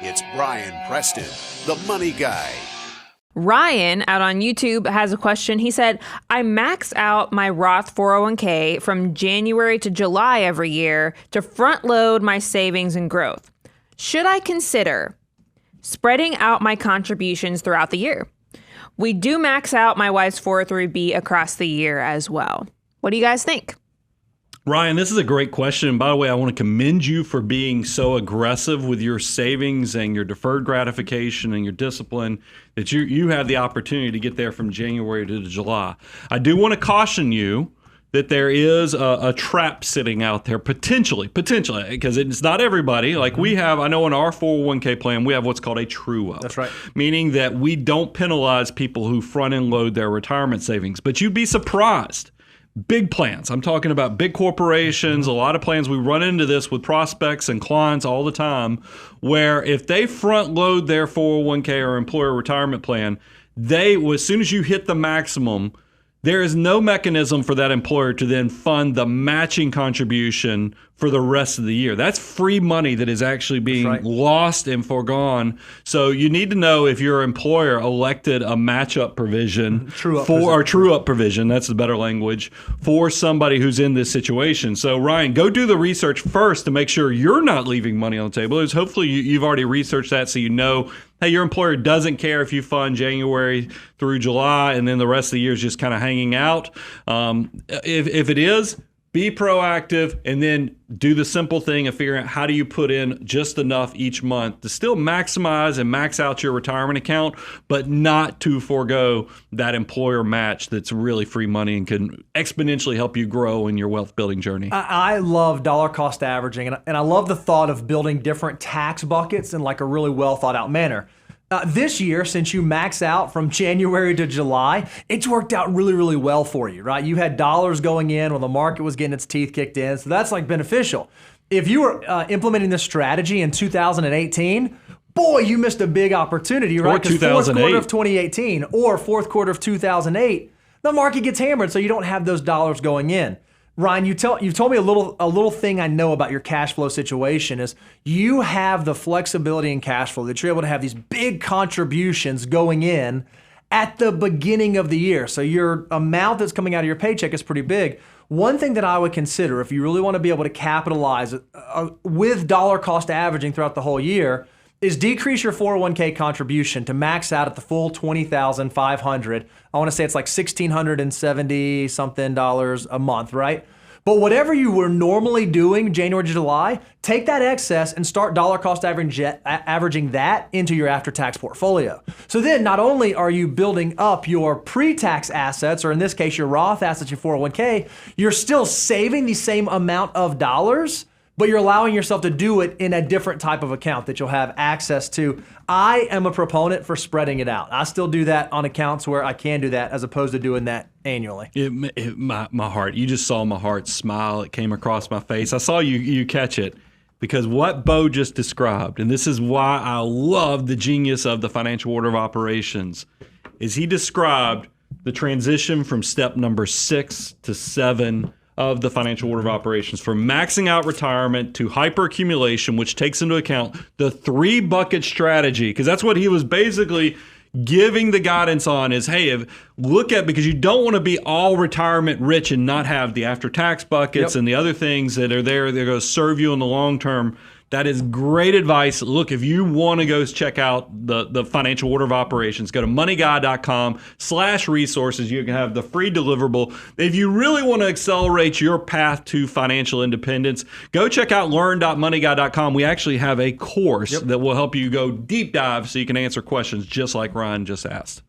It's Brian Preston, the Money Guy. Ryan out on YouTube has a question. He said, I max out my Roth 401k from January to July every year to front load my savings and growth. Should I consider spreading out my contributions throughout the year? We do max out my wife's 403b across the year as well. What do you guys think? Ryan, this is a great question. By the way, I want to commend you for being so aggressive with your savings and your deferred gratification and your discipline that you had the opportunity to get there from January to July. I do want to caution you that there is a trap sitting out there, potentially, because it's not everybody. Like we have, I know in our 401k plan, we have what's called a true up. That's right. Meaning that we don't penalize people who front end load their retirement savings. But you'd be surprised. Big plans. I'm talking about big corporations, a lot of plans. We run into this with prospects and clients all the time, where if they front load their 401k or employer retirement plan, as soon as you hit the maximum, there is no mechanism for that employer to then fund the matching contribution for the rest of the year. That's free money that is actually being lost and foregone. So you need to know if your employer elected a match-up provision true up provision, that's the better language, for somebody who's in this situation. So Ryan, go do the research first to make sure you're not leaving money on the table. Hopefully you've already researched that so you know, hey, your employer doesn't care if you fund January through July and then the rest of the year is just kind of hanging out. If it is, be proactive and then do the simple thing of figuring out how do you put in just enough each month to still maximize and max out your retirement account, but not to forego that employer match that's really free money and can exponentially help you grow in your wealth building journey. I love dollar cost averaging, and I love the thought of building different tax buckets in like a really well thought out manner. This year, since you max out from January to July, it's worked out really, really well for you, right? You had dollars going in when the market was getting its teeth kicked in, so that's like beneficial. If you were implementing this strategy in 2018, boy, you missed a big opportunity, right? Or 2008. Fourth quarter of 2018 or fourth quarter of 2008, the market gets hammered, so you don't have those dollars going in. Ryan, you told me a little thing I know about your cash flow situation is you have the flexibility in cash flow that you're able to have these big contributions going in at the beginning of the year. So your amount that's coming out of your paycheck is pretty big. One thing that I would consider if you really want to be able to capitalize with dollar cost averaging throughout the whole year is decrease your 401k contribution to max out at the full $20,500. I want to say it's like $1,670 something a month, right? But whatever you were normally doing January to July, take that excess and start dollar cost averaging that into your after-tax portfolio. So then not only are you building up your pre-tax assets, or in this case, your Roth assets, your 401k, you're still saving the same amount of dollars, but you're allowing yourself to do it in a different type of account that you'll have access to. I am a proponent for spreading it out. I still do that on accounts where I can do that as opposed to doing that annually. My heart, you just saw my heart smile. It came across my face. I saw you catch it because what Bo just described, and this is why I love the genius of the financial order of operations, is he described the transition from step number 6 to 7 of the financial order of operations, from maxing out retirement to hyperaccumulation, which takes into account the 3-bucket strategy, because that's what he was basically giving the guidance on is, hey, because you don't want to be all retirement rich and not have the after-tax buckets and the other things that are there, they're going to serve you in the long term. That is great advice. Look, if you want to go check out the financial order of operations, go to moneyguy.com/resources. You can have the free deliverable. If you really want to accelerate your path to financial independence, go check out learn.moneyguy.com. We actually have a course that will help you go deep dive so you can answer questions just like Ryan just asked.